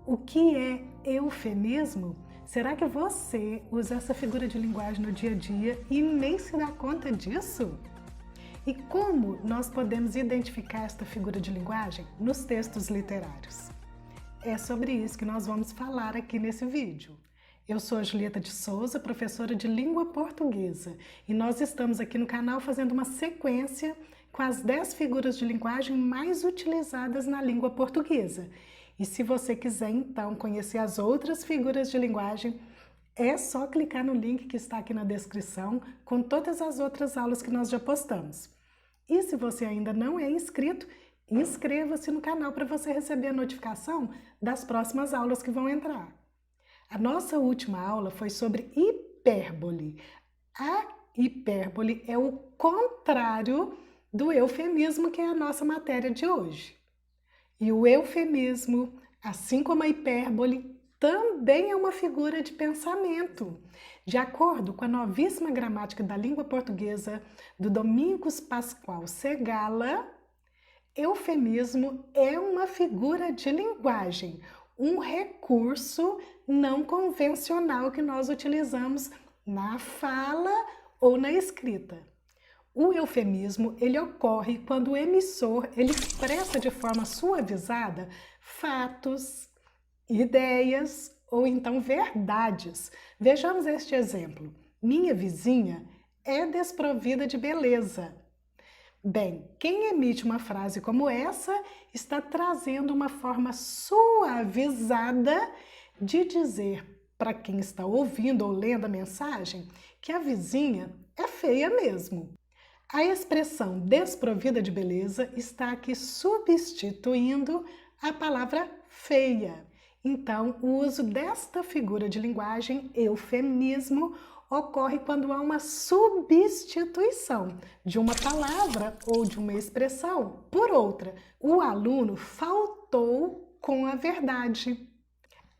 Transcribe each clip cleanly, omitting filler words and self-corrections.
O que é eufemismo? Será que você usa essa figura de linguagem no dia a dia e nem se dá conta disso? E como nós podemos identificar esta figura de linguagem nos textos literários? É sobre isso que nós vamos falar aqui nesse vídeo. Eu sou a Julieta de Souza, professora de língua portuguesa, e nós estamos aqui no canal fazendo uma sequência com as 10 figuras de linguagem mais utilizadas na língua portuguesa. E se você quiser então conhecer as outras figuras de linguagem, é só clicar no link que está aqui na descrição com todas as outras aulas que nós já postamos. E se você ainda não é inscrito, inscreva-se no canal para você receber a notificação das próximas aulas que vão entrar. A nossa última aula foi sobre hipérbole. A hipérbole é o contrário do eufemismo, que é a nossa matéria de hoje. E o eufemismo, assim como a hipérbole, também é uma figura de pensamento. De acordo com a novíssima gramática da língua portuguesa do Domingos Pascoal Segala, eufemismo é uma figura de linguagem, um recurso não convencional que nós utilizamos na fala ou na escrita. O eufemismo, ele ocorre quando o emissor ele expressa de forma suavizada fatos, ideias ou então verdades. Vejamos este exemplo. Minha vizinha é desprovida de beleza. Bem, quem emite uma frase como essa está trazendo uma forma suavizada de dizer para quem está ouvindo ou lendo a mensagem que a vizinha é feia mesmo. A expressão desprovida de beleza está aqui substituindo a palavra feia. Então, o uso desta figura de linguagem, eufemismo, ocorre quando há uma substituição de uma palavra ou de uma expressão por outra. O aluno faltou com a verdade.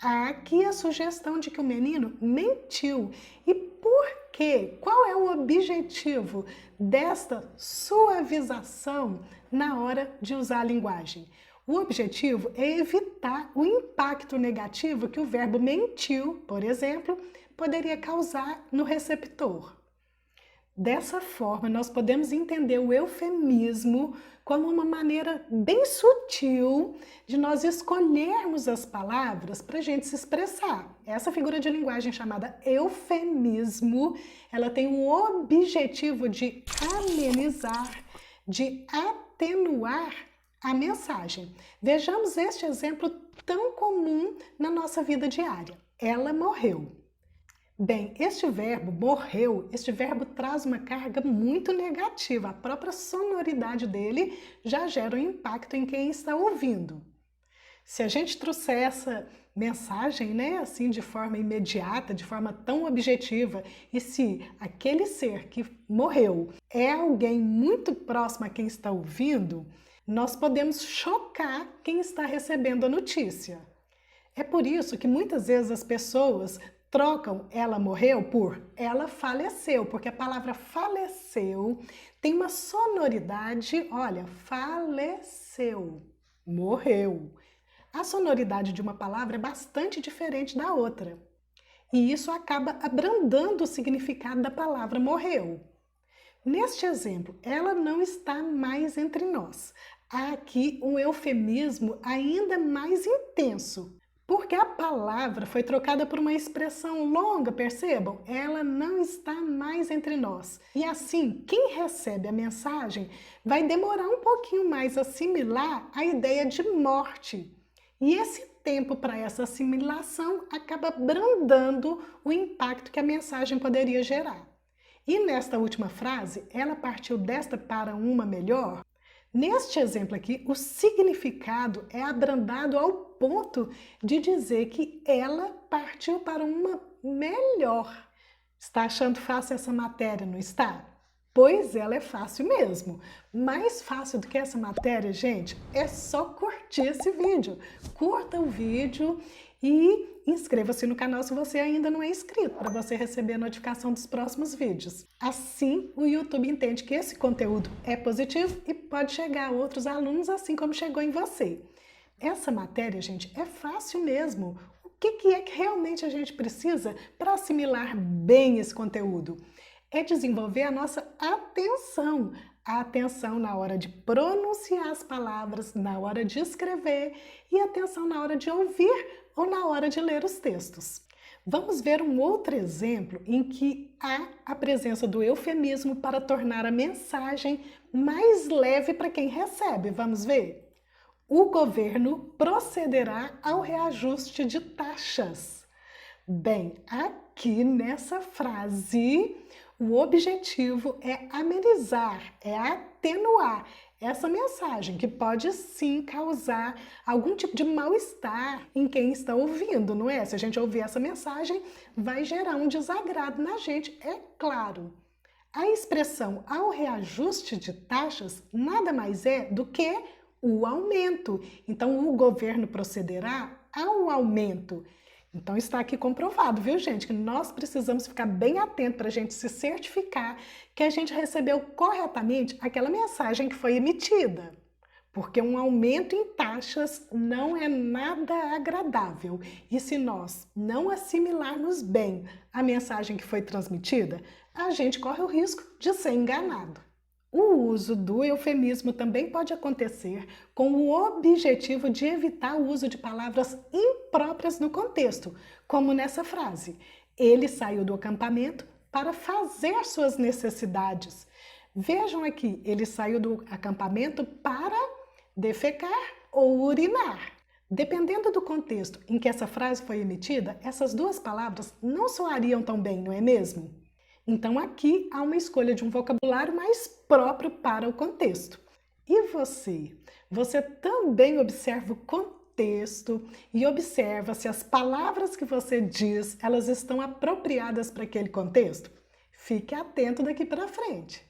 Há aqui a sugestão de que o menino mentiu. E por quê? Qual é o objetivo desta suavização na hora de usar a linguagem? O objetivo é evitar o impacto negativo que o verbo mentiu, por exemplo, poderia causar no receptor. Dessa forma, nós podemos entender o eufemismo como uma maneira bem sutil de nós escolhermos as palavras para a gente se expressar. Essa figura de linguagem chamada eufemismo, ela tem o objetivo de amenizar, de atenuar a mensagem. Vejamos este exemplo tão comum na nossa vida diária. Ela morreu. Bem, este verbo morreu, este verbo traz uma carga muito negativa. A própria sonoridade dele já gera um impacto em quem está ouvindo. Se a gente trouxer essa mensagem, assim de forma imediata, de forma tão objetiva, e se aquele ser que morreu é alguém muito próximo a quem está ouvindo, nós podemos chocar quem está recebendo a notícia. É por isso que muitas vezes as pessoas trocam ela morreu por ela faleceu, porque a palavra faleceu tem uma sonoridade, olha, faleceu, morreu. A sonoridade de uma palavra é bastante diferente da outra. E isso acaba abrandando o significado da palavra morreu. Neste exemplo, ela não está mais entre nós. Há aqui um eufemismo ainda mais intenso, porque a palavra foi trocada por uma expressão longa, percebam? Ela não está mais entre nós. E assim, quem recebe a mensagem vai demorar um pouquinho mais a assimilar a ideia de morte. E esse tempo para essa assimilação acaba abrandando o impacto que a mensagem poderia gerar. E nesta última frase, ela partiu desta para uma melhor. Neste exemplo aqui, o significado é abrandado ao ponto de dizer que ela partiu para uma melhor. Está achando fácil essa matéria, não está? Pois ela é fácil mesmo. Mais fácil do que essa matéria, gente, é só curtir esse vídeo. Curta o vídeo e inscreva-se no canal se você ainda não é inscrito, para você receber a notificação dos próximos vídeos. Assim, o YouTube entende que esse conteúdo é positivo e pode chegar a outros alunos, assim como chegou em você. Essa matéria, gente, é fácil mesmo. O que é que realmente a gente precisa para assimilar bem esse conteúdo? É desenvolver a nossa atenção. A atenção na hora de pronunciar as palavras, na hora de escrever e atenção na hora de ouvir ou na hora de ler os textos. Vamos ver um outro exemplo em que há a presença do eufemismo para tornar a mensagem mais leve para quem recebe. Vamos ver? O governo procederá ao reajuste de taxas. Bem, aqui nessa frase, o objetivo é amenizar, é atenuar essa mensagem, que pode sim causar algum tipo de mal-estar em quem está ouvindo, não é? Se a gente ouvir essa mensagem, vai gerar um desagrado na gente, é claro. A expressão ao reajuste de taxas nada mais é do que o aumento. Então, o governo procederá ao aumento. Então, está aqui comprovado, viu, gente, que nós precisamos ficar bem atento para a gente se certificar que a gente recebeu corretamente aquela mensagem que foi emitida. Porque um aumento em taxas não é nada agradável. E se nós não assimilarmos bem a mensagem que foi transmitida, a gente corre o risco de ser enganado. O uso do eufemismo também pode acontecer com o objetivo de evitar o uso de palavras impróprias no contexto, como nessa frase. Ele saiu do acampamento para fazer suas necessidades. Vejam aqui, ele saiu do acampamento para defecar ou urinar. Dependendo do contexto em que essa frase foi emitida, essas duas palavras não soariam tão bem, não é mesmo? Então aqui há uma escolha de um vocabulário mais próprio para o contexto. E você? Você também observa o contexto e observa se as palavras que você diz, elas estão apropriadas para aquele contexto? Fique atento daqui para frente.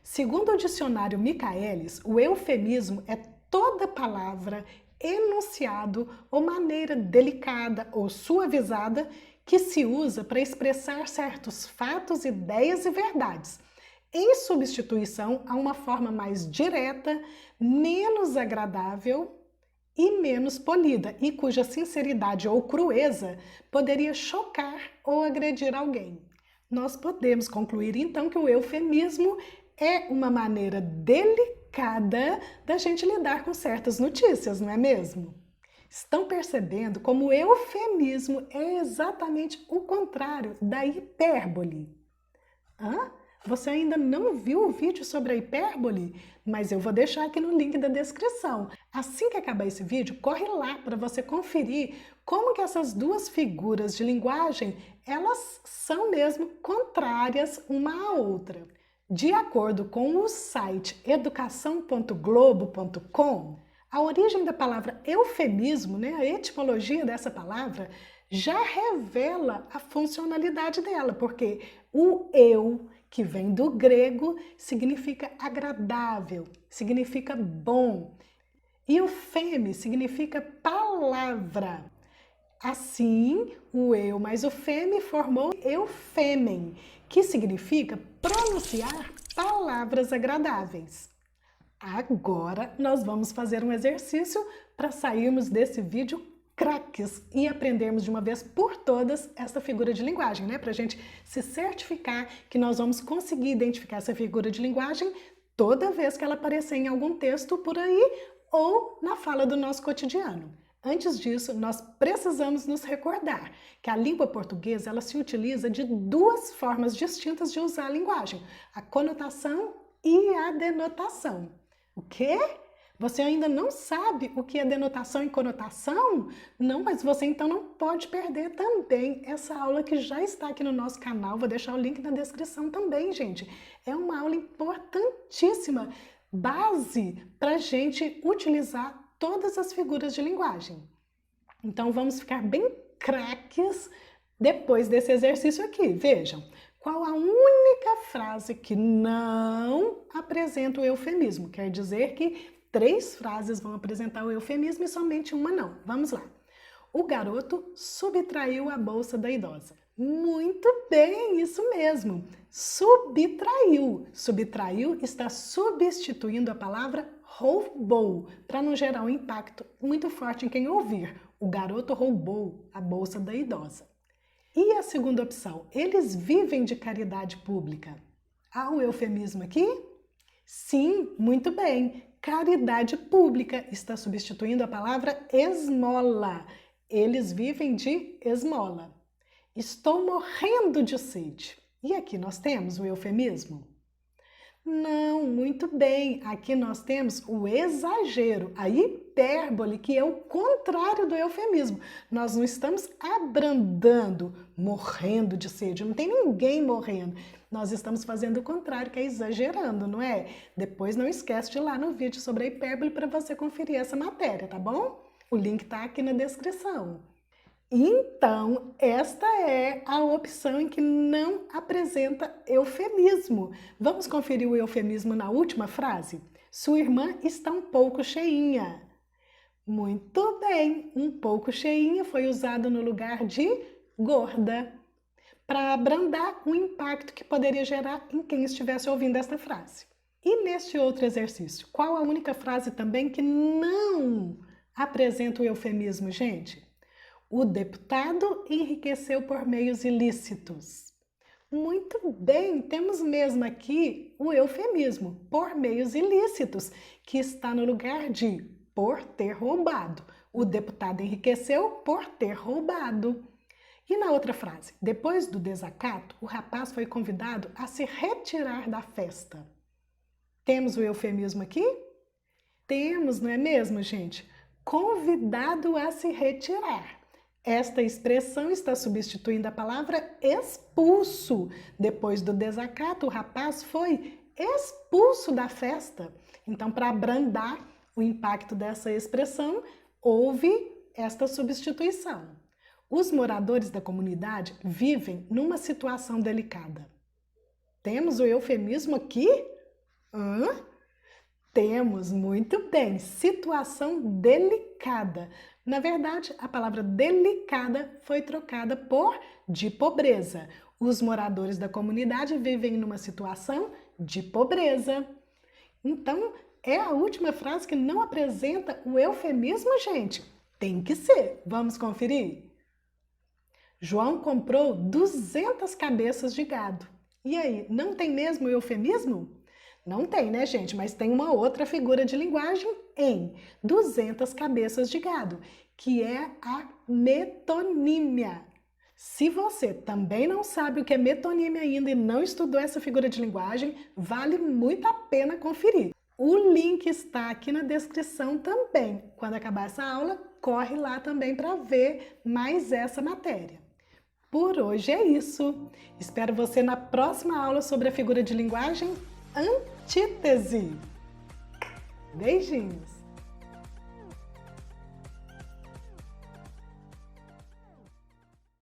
Segundo o dicionário Michaelis, o eufemismo é toda palavra, enunciado ou maneira delicada ou suavizada que se usa para expressar certos fatos, ideias e verdades, em substituição a uma forma mais direta, menos agradável e menos polida, e cuja sinceridade ou crueza poderia chocar ou agredir alguém. Nós podemos concluir então que o eufemismo é uma maneira delicada da gente lidar com certas notícias, não é mesmo? Estão percebendo como o eufemismo é exatamente o contrário da hipérbole? Você ainda não viu o vídeo sobre a hipérbole? Mas eu vou deixar aqui no link da descrição. Assim que acabar esse vídeo, corre lá para você conferir como que essas duas figuras de linguagem, elas são mesmo contrárias uma à outra. De acordo com o site educação.globo.com, a origem da palavra eufemismo, a etimologia dessa palavra, já revela a funcionalidade dela, porque o eu, que vem do grego, significa agradável, significa bom. E o feme significa palavra. Assim, o eu mais o feme formou eufêmen, que significa pronunciar palavras agradáveis. Agora nós vamos fazer um exercício para sairmos desse vídeo craques e aprendermos de uma vez por todas essa figura de linguagem, para a gente se certificar que nós vamos conseguir identificar essa figura de linguagem toda vez que ela aparecer em algum texto por aí ou na fala do nosso cotidiano. Antes disso, nós precisamos nos recordar que a língua portuguesa ela se utiliza de duas formas distintas de usar a linguagem, a conotação e a denotação. O quê? Você ainda não sabe o que é denotação e conotação? Não, mas você então não pode perder também essa aula que já está aqui no nosso canal. Vou deixar o link na descrição também, gente. É uma aula importantíssima, base para a gente utilizar todas as figuras de linguagem. Então vamos ficar bem craques depois desse exercício aqui. Vejam. Qual a única frase que não apresenta o eufemismo? Quer dizer que 3 frases vão apresentar o eufemismo e somente uma não. Vamos lá. O garoto subtraiu a bolsa da idosa. Muito bem, isso mesmo. Subtraiu. Subtraiu está substituindo a palavra roubou, para não gerar um impacto muito forte em quem ouvir. O garoto roubou a bolsa da idosa. E a segunda opção, eles vivem de caridade pública. Há um eufemismo aqui? Sim, muito bem. Caridade pública está substituindo a palavra esmola. Eles vivem de esmola. Estou morrendo de sede. E aqui nós temos o eufemismo? Não, muito bem. Aqui nós temos o exagero, a hipérbole, que é o contrário do eufemismo. Nós não estamos abrandando, morrendo de sede. Não tem ninguém morrendo. Nós estamos fazendo o contrário, que é exagerando, não é? Depois não esquece de ir lá no vídeo sobre a hipérbole para você conferir essa matéria, tá bom? O link está aqui na descrição. Então, esta é a opção em que não apresenta eufemismo. Vamos conferir o eufemismo na última frase? Sua irmã está um pouco cheinha. Muito bem, um pouco cheinha foi usado no lugar de gorda, para abrandar o impacto que poderia gerar em quem estivesse ouvindo esta frase. E neste outro exercício, qual a única frase também que não apresenta o eufemismo, gente? O deputado enriqueceu por meios ilícitos. Muito bem, temos mesmo aqui o eufemismo, por meios ilícitos, que está no lugar de por ter roubado. O deputado enriqueceu por ter roubado. E na outra frase, depois do desacato, o rapaz foi convidado a se retirar da festa. Temos o eufemismo aqui? Temos, não é mesmo, gente? Convidado a se retirar. Esta expressão está substituindo a palavra expulso. Depois do desacato, o rapaz foi expulso da festa. Então, para abrandar o impacto dessa expressão, houve esta substituição. Os moradores da comunidade vivem numa situação delicada. Temos o eufemismo aqui? Temos, muito bem, situação delicada. Na verdade, a palavra delicada foi trocada por de pobreza. Os moradores da comunidade vivem numa situação de pobreza. Então, é a última frase que não apresenta o eufemismo, gente. Tem que ser. Vamos conferir? João comprou 200 cabeças de gado. E aí, não tem mesmo eufemismo? Não tem, né, gente? Mas tem uma outra figura de linguagem em 200 cabeças de gado, que é a metonímia. Se você também não sabe o que é metonímia ainda e não estudou essa figura de linguagem, vale muito a pena conferir. O link está aqui na descrição também. Quando acabar essa aula, corre lá também para ver mais essa matéria. Por hoje é isso. Espero você na próxima aula sobre a figura de linguagem antítese. Beijinhos!